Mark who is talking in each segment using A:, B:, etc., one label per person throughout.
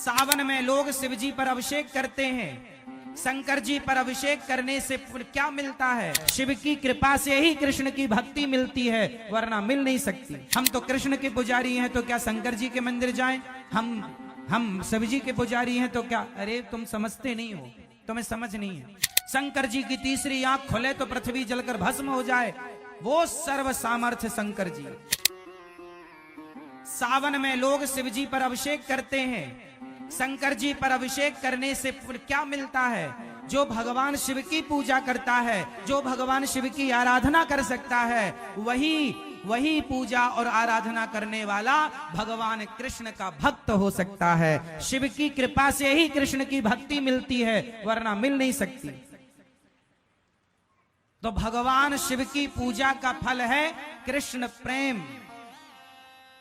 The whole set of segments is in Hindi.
A: सावन में लोग शिव जी पर अभिषेक करते हैं। शंकर जी पर अभिषेक करने से क्या मिलता है? शिव की कृपा से ही कृष्ण की भक्ति मिलती है, वरना मिल नहीं सकती। हम तो कृष्ण के पुजारी हैं तो क्या शंकर जी के मंदिर जाएं? हम शिव जी के पुजारी हैं तो क्या? अरे तुम समझते नहीं हो, तुम्हें समझ नहीं है। शंकर जी की तीसरी आंख खुले तो पृथ्वी जलकर भस्म हो जाए, वो सर्व सामर्थ्य शंकर जी। सावन में लोग शिव जी पर अभिषेक करते हैं। शंकर जी पर अभिषेक करने से क्या मिलता है? जो भगवान शिव की पूजा करता है, जो भगवान शिव की आराधना कर सकता है, वही पूजा और आराधना करने वाला भगवान कृष्ण का भक्त हो सकता है। शिव की कृपा से ही कृष्ण की भक्ति मिलती है, वरना मिल नहीं सकती। तो भगवान शिव की पूजा का फल है कृष्ण प्रेम।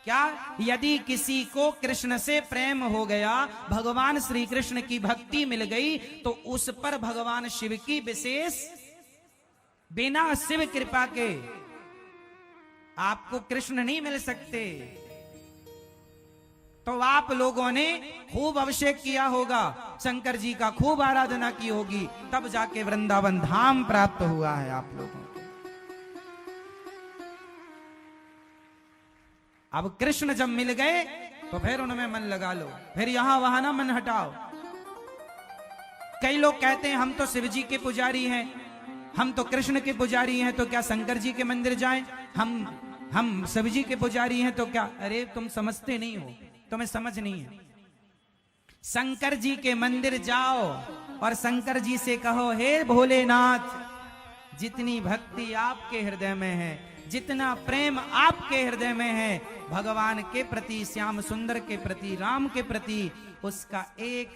A: क्या? यदि किसी को कृष्ण से प्रेम हो गया, भगवान श्री कृष्ण की भक्ति मिल गई, तो उस पर भगवान शिव की विशेष, बिना शिव कृपा के आपको कृष्ण नहीं मिल सकते। तो आप लोगों ने खूब अभिषेक किया होगा, शंकर जी का खूब आराधना की होगी, तब जाके वृंदावन धाम प्राप्त हुआ है आप लोगों को। अब कृष्ण जब मिल गए तो फिर उनमें मन लगा लो, फिर यहां वहां ना मन हटाओ। कई लोग कहते हैं हम तो शिव जी के पुजारी हैं, हम तो कृष्ण के पुजारी हैं, तो क्या शंकर जी के मंदिर जाएं? हम शिव जी के पुजारी हैं तो क्या? अरे तुम समझते नहीं हो, तुम्हें समझ नहीं है। शंकर जी के मंदिर जाओ और शंकर जी से कहो, हे भोलेनाथ, जितनी भक्ति आपके हृदय में है, जितना प्रेम आपके हृदय में है भगवान के प्रति, श्याम सुंदर के प्रति, राम के प्रति, उसका एक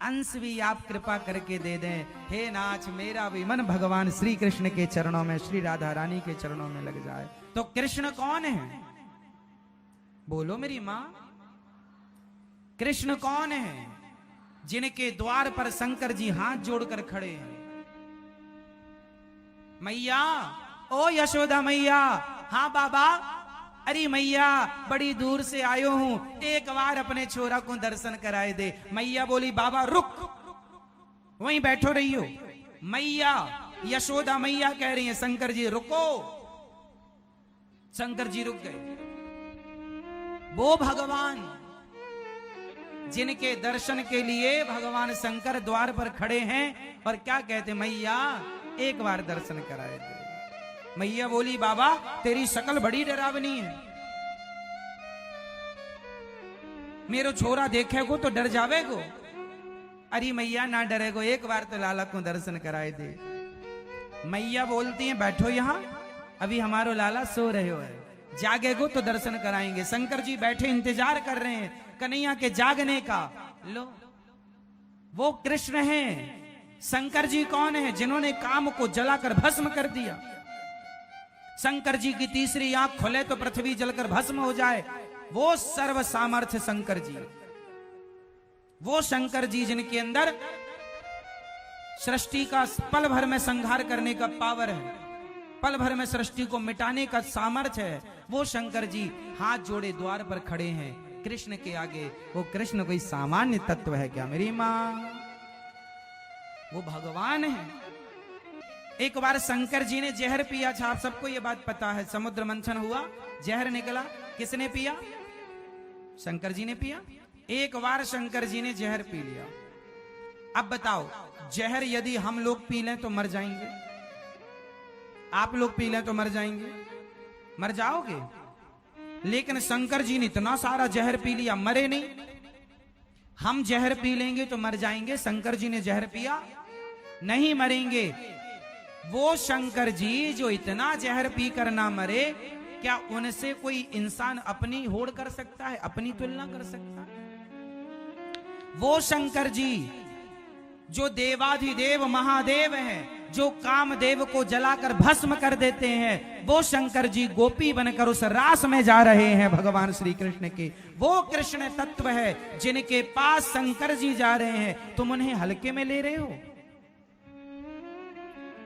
A: अंश भी आप कृपा करके दे दें। हे नाथ, मेरा भी मन भगवान श्री कृष्ण के चरणों में, श्री राधा रानी के चरणों में लग जाए। तो कृष्ण कौन है? बोलो मेरी मां, कृष्ण कौन है? जिनके द्वार पर शंकर जी हाथ जोड़कर खड़े हैं। मैया, ओ यशोदा मैया। हाँ बाबा। अरे मैया, बड़ी दूर से आयो हूं, एक बार अपने छोरा को दर्शन कराए दे। मैया बोली, बाबा रुक, वहीं बैठो रही हो। मैया, यशोदा मैया कह रही है, शंकर जी रुको। शंकर जी रुक गए। वो भगवान जिनके दर्शन के लिए भगवान शंकर द्वार पर खड़े हैं और क्या कहते, मैया एक बार दर्शन कराए दे। मैया बोली, बाबा तेरी शकल बड़ी डरावनी है, मेरो छोरा देखेगो तो डर जावेगो। अरे मैया ना डरेगो, एक बार तो लाला को दर्शन कराए दे। मैया बोलती हैं, बैठो यहां, अभी हमारो लाला सो रहे हो, जागेगो तो दर्शन कराएंगे। शंकर जी बैठे इंतजार कर रहे हैं कन्हैया के जागने का। लो, वो कृष्ण हैं। शंकर जी कौन है? जिन्होंने काम को जलाकर भस्म कर दिया। शंकर जी की तीसरी आंख खुले तो पृथ्वी जलकर भस्म हो जाए, वो सर्व सामर्थ्य शंकर जी। वो शंकर जी जिनके अंदर सृष्टि का पल भर में संहार करने का पावर है, पल भर में सृष्टि को मिटाने का सामर्थ्य है, वो शंकर जी हाथ जोड़े द्वार पर खड़े हैं कृष्ण के आगे। वो कृष्ण कोई सामान्य तत्व है क्या मेरी मां? वो भगवान है। एक बार शंकर जी ने जहर पिया था, आप सबको ये बात पता है। समुद्र मंथन हुआ, जहर निकला, किसने पिया? शंकर जी ने पिया। एक बार शंकर जी ने जहर पी लिया। अब बताओ, जहर यदि हम लोग पी लें तो मर जाएंगे? आप लोग पी लें तो मर जाएंगे? मर जाओगे। लेकिन शंकर जी ने इतना सारा जहर पी लिया, मरे नहीं। हम जहर पी लेंगे तो मर जाएंगे, शंकर जी ने जहर पिया, नहीं मरेंगे। वो शंकर जी जो इतना जहर पी कर ना मरे, क्या उनसे कोई इंसान अपनी होड़ कर सकता है, अपनी तुलना कर सकता है? वो शंकर जी जो देवाधिदेव महादेव हैं, जो कामदेव को जलाकर भस्म कर देते हैं, वो शंकर जी गोपी बनकर उस रास में जा रहे हैं भगवान श्री कृष्ण के। वो कृष्ण तत्व है जिनके पास शंकर जी जा रहे हैं, तुम उन्हें हल्के में ले रहे हो।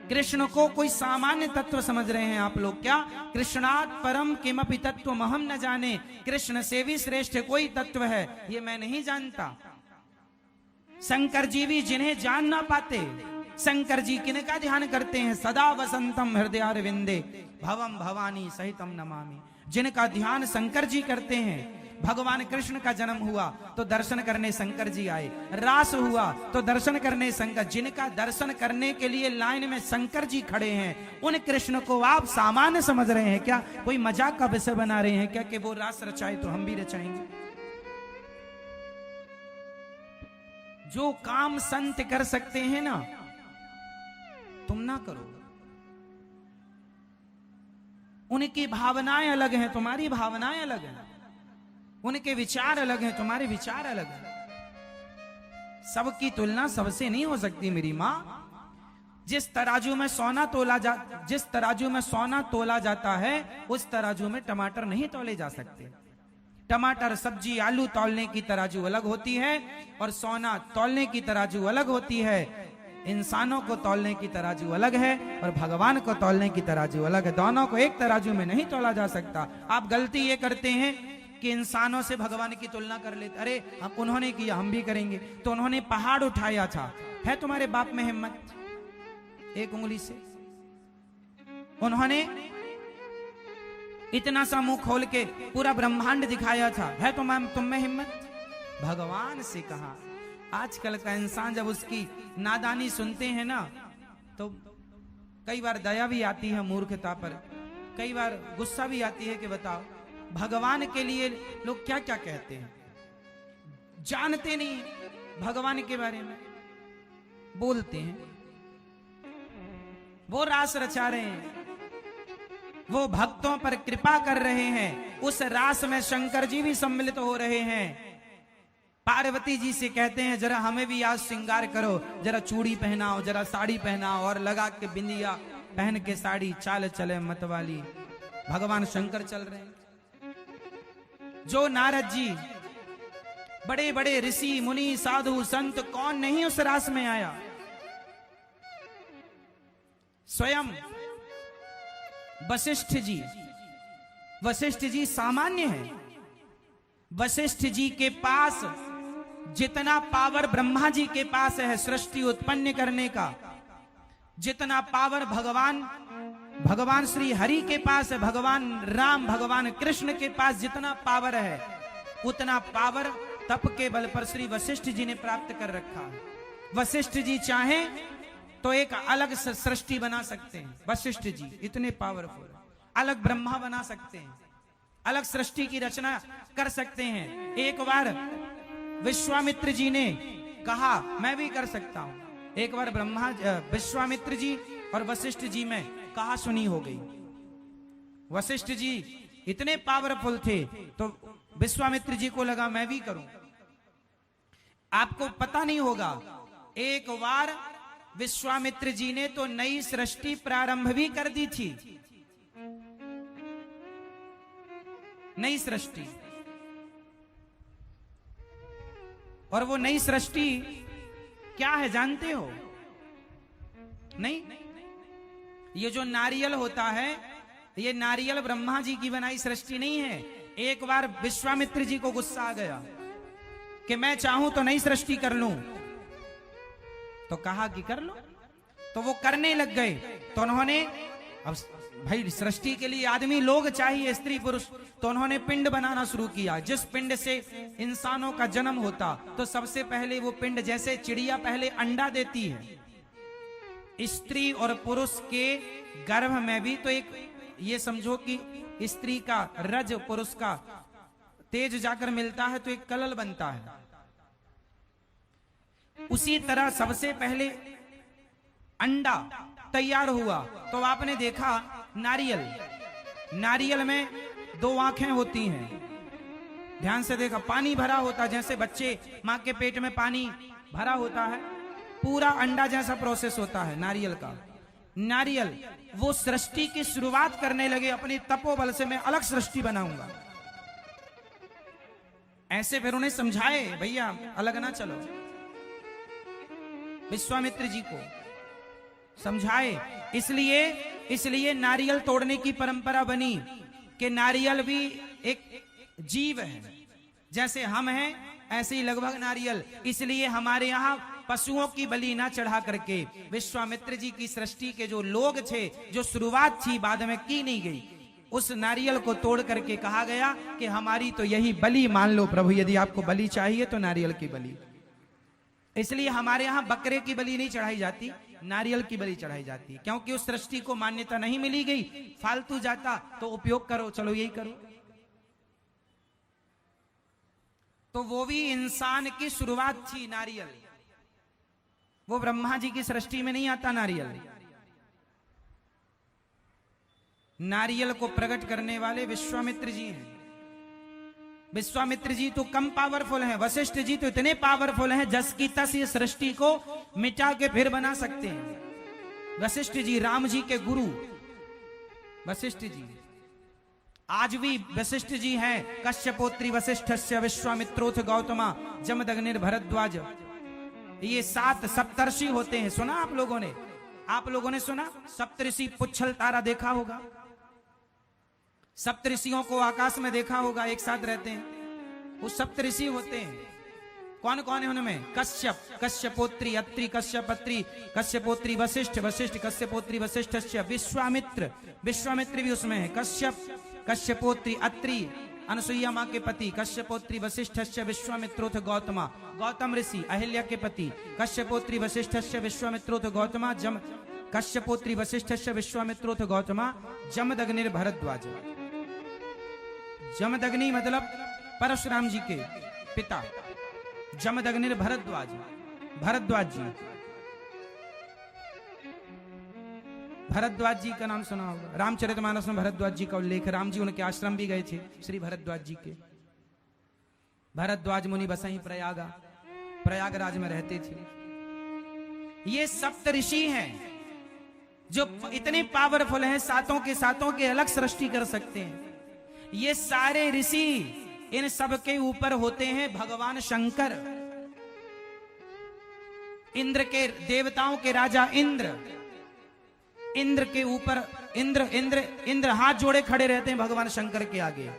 A: कृष्ण को कोई सामान्य तत्व समझ रहे हैं आप लोग क्या? कृष्णात् परम किमपि तत्व महम न जाने। कृष्ण से भी श्रेष्ठ कोई तत्व है ये मैं नहीं जानता। शंकर जी भी जिन्हें जान ना पाते, शंकर जी किनका ध्यान करते हैं? सदा वसंतम हृदयारविंदे भवम भवानी सहितम नमामि। जिनका ध्यान शंकर जी करते हैं, भगवान कृष्ण का जन्म हुआ तो दर्शन करने शंकर जी आए, रास हुआ तो दर्शन करने शंकर, जिनका दर्शन करने के लिए लाइन में शंकर जी खड़े हैं, उन कृष्ण को आप सामान्य समझ रहे हैं क्या? कोई मजाक का विषय बना रहे हैं क्या कि वो रास रचाए तो हम भी रचाएंगे? जो काम संत कर सकते हैं ना, तुम ना करो। उनकी भावनाएं अलग हैं, तुम्हारी भावनाएं अलग हैं। उनके विचार अलग हैं, तुम्हारे विचार अलग हैं। सबकी तुलना सबसे नहीं हो सकती मेरी मां। जिस तराजू में सोना तोला जाता है, उस तराजू में टमाटर नहीं तोले जा सकते। टमाटर, सब्जी, आलू तौलने की तराजू अलग होती है और सोना तौलने की तराजू अलग होती है। इंसानों को तौलने की तराजू अलग है और भगवान को तौलने की तराजू अलग है। दोनों को एक तराजू में नहीं तोला जा सकता। आप गलती ये करते हैं कि इंसानों से भगवान की तुलना कर लेते। अरे हम, उन्होंने किया हम भी करेंगे। तो उन्होंने पहाड़ उठाया था, है तुम्हारे बाप में हिम्मत? एक उंगली से उन्होंने इतना सा मुंह खोल के पूरा ब्रह्मांड दिखाया था, है तुम में हिम्मत? भगवान से कहा। आजकल का इंसान जब उसकी नादानी सुनते हैं ना, तो कई बार दया भी आती है मूर्खता पर, कई बार गुस्सा भी आती है कि बताओ भगवान के लिए लोग क्या क्या कहते हैं, जानते नहीं भगवान के बारे में, बोलते हैं। वो रास रचा रहे हैं, वो भक्तों पर कृपा कर रहे हैं, उस रास में शंकर जी भी सम्मिलित हो रहे हैं। पार्वती जी से कहते हैं जरा हमें भी आज श्रृंगार करो, जरा चूड़ी पहनाओ, जरा साड़ी पहनाओ, और लगा के बिंदिया पहन के साड़ी, चाल चले मतवाली। भगवान शंकर चल रहे हैं। जो नारद जी, बड़े बड़े ऋषि मुनि साधु संत, कौन नहीं उस रास में आया? स्वयं वशिष्ठ जी सामान्य है। वशिष्ठ जी के पास जितना पावर ब्रह्मा जी के पास है सृष्टि उत्पन्न करने का, जितना पावर भगवान श्री हरि के पास है, भगवान राम, भगवान कृष्ण के पास जितना पावर है, उतना पावर तप के बल पर श्री वशिष्ठ जी ने प्राप्त कर रखा है। वशिष्ठ जी चाहें तो एक अलग सृष्टि बना सकते हैं। वशिष्ठ जी इतने पावरफुल, अलग ब्रह्मा बना सकते हैं, अलग सृष्टि की रचना कर सकते हैं। एक बार विश्वामित्र जी ने कहा मैं भी कर सकता हूं। एक बार विश्वामित्र जी और वशिष्ठ जी में कहा सुनी हो गई। वशिष्ठ जी इतने पावरफुल थे तो विश्वामित्र जी को लगा मैं भी करूं। आपको पता नहीं होगा, एक बार विश्वामित्र जी ने तो नई सृष्टि प्रारंभ भी कर दी थी। नई सृष्टि, और वो नई सृष्टि क्या है जानते हो? नहीं, ये जो नारियल होता है, ये नारियल ब्रह्मा जी की बनाई सृष्टि नहीं है। एक बार विश्वामित्र जी को गुस्सा आ गया कि मैं चाहूं तो नई सृष्टि कर लूं, तो कहा कि कर लो। तो वो करने लग गए। तो उन्होंने, अब भाई सृष्टि के लिए आदमी लोग चाहिए, स्त्री पुरुष, तो उन्होंने पिंड बनाना शुरू किया। जिस पिंड से इंसानों का जन्म होता, तो सबसे पहले वो पिंड, जैसे चिड़िया पहले अंडा देती है, स्त्री और पुरुष के गर्भ में भी तो एक, ये समझो कि स्त्री का रज, पुरुष का तेज जाकर मिलता है तो एक कलल बनता है। उसी तरह सबसे पहले अंडा तैयार हुआ तो आपने देखा नारियल में दो आंखें होती हैं। ध्यान से देखा, पानी भरा होता, जैसे बच्चे मां के पेट में पानी भरा होता है, पूरा अंडा जैसा प्रोसेस होता है नारियल का। नारियल वो सृष्टि की शुरुआत करने लगे, अपनी तपोबल से मैं अलग सृष्टि बनाऊंगा। ऐसे फिर उन्हें समझाए भैया अलग ना चलो, विश्वामित्र जी को समझाए। इसलिए नारियल तोड़ने की परंपरा बनी कि नारियल भी एक जीव है, जैसे हम हैं ऐसे ही लगभग नारियल। इसलिए हमारे यहाँ पशुओं की बलि ना चढ़ा करके विश्वामित्र जी की सृष्टि के जो लोग थे, जो शुरुआत थी बाद में की नहीं गई, उस नारियल को तोड़ करके कहा गया कि हमारी तो यही बलि मान लो प्रभु, यदि आपको बलि चाहिए तो नारियल की बलि। इसलिए हमारे यहाँ बकरे की बलि नहीं चढ़ाई जाती, नारियल की बलि चढ़ाई जाती, क्योंकि उस सृष्टि को मान्यता नहीं मिली गई। फालतू जाता तो उपयोग करो, चलो यही करो। तो वो भी इंसान की शुरुआत थी नारियल, वो ब्रह्मा जी की सृष्टि में नहीं आता नारियल। नारियल को प्रकट करने वाले विश्वामित्र जी हैं। विश्वामित्र जी तो कम पावरफुल हैं, वशिष्ठ जी तो इतने पावरफुल हैं जस की तस ये सृष्टि को मिटा के फिर बना सकते हैं। वशिष्ठ जी राम जी के गुरु वशिष्ठ जी, आज भी वशिष्ठ जी हैं। कश्यपोत्री वशिष्ठस्य विश्वामित्रोथ गौतमा जमदग्निर भरद्वाज। ये 7 सप्तर्षि होते हैं, सुना आप लोगों ने? आप लोगों ने सुना? सप्तऋषि पुच्छल तारा देखा होगा, सप्तऋषियों को आकाश में देखा होगा, एक साथ रहते हैं। वो सप्तऋषि होते हैं। कौन कौन है उनमें? कश्यप, कश्यपोत्री, अत्रि, कश्यपत्री, कश्यपोत्री वशिष्ठ, वशिष्ठ कश्यपोत्री वशिष्ठस्य, विश्वामित्र, विश्वामित्र भी उसमें है। कश्यप, कश्यपोत्री, अत्रि अनुसुईया मां के पति, कश्यपोत्री वशिष्ठस्य विश्वामित्रोथ गौतमा, गौतम ऋषि अहिल्या के पति, कश्यपोत्री वशिष्ठस्य विश्वामित्रोथ गौतमा, जम कश्यपोत्री वशिष्ठस्य विश्वामित्रोथ गौतमा, जमदग्निर भरद्वाज। जमदग्नि मतलब परशुराम जी के पिता, जमदग्निर भरद्वाज, भरद्वाज जी। भरद्वाज जी का नाम सुना होगा, रामचरितमानस में भरद्वाज जी का उल्लेख। राम जी उनके आश्रम भी गए थे, श्री भरद्वाज जी के। भरद्वाज मुनि बसई प्रयागा, प्रयागराज में रहते थे। ये सप्त ऋषि हैं जो इतने पावरफुल हैं, सातों के अलग सृष्टि कर सकते हैं। ये सारे ऋषि, इन सब के ऊपर होते हैं भगवान शंकर, इंद्र के, देवताओं के राजा इंद्र। इंद्र के ऊपर इंद्र हाथ जोड़े खड़े रहते हैं भगवान शंकर के आगे।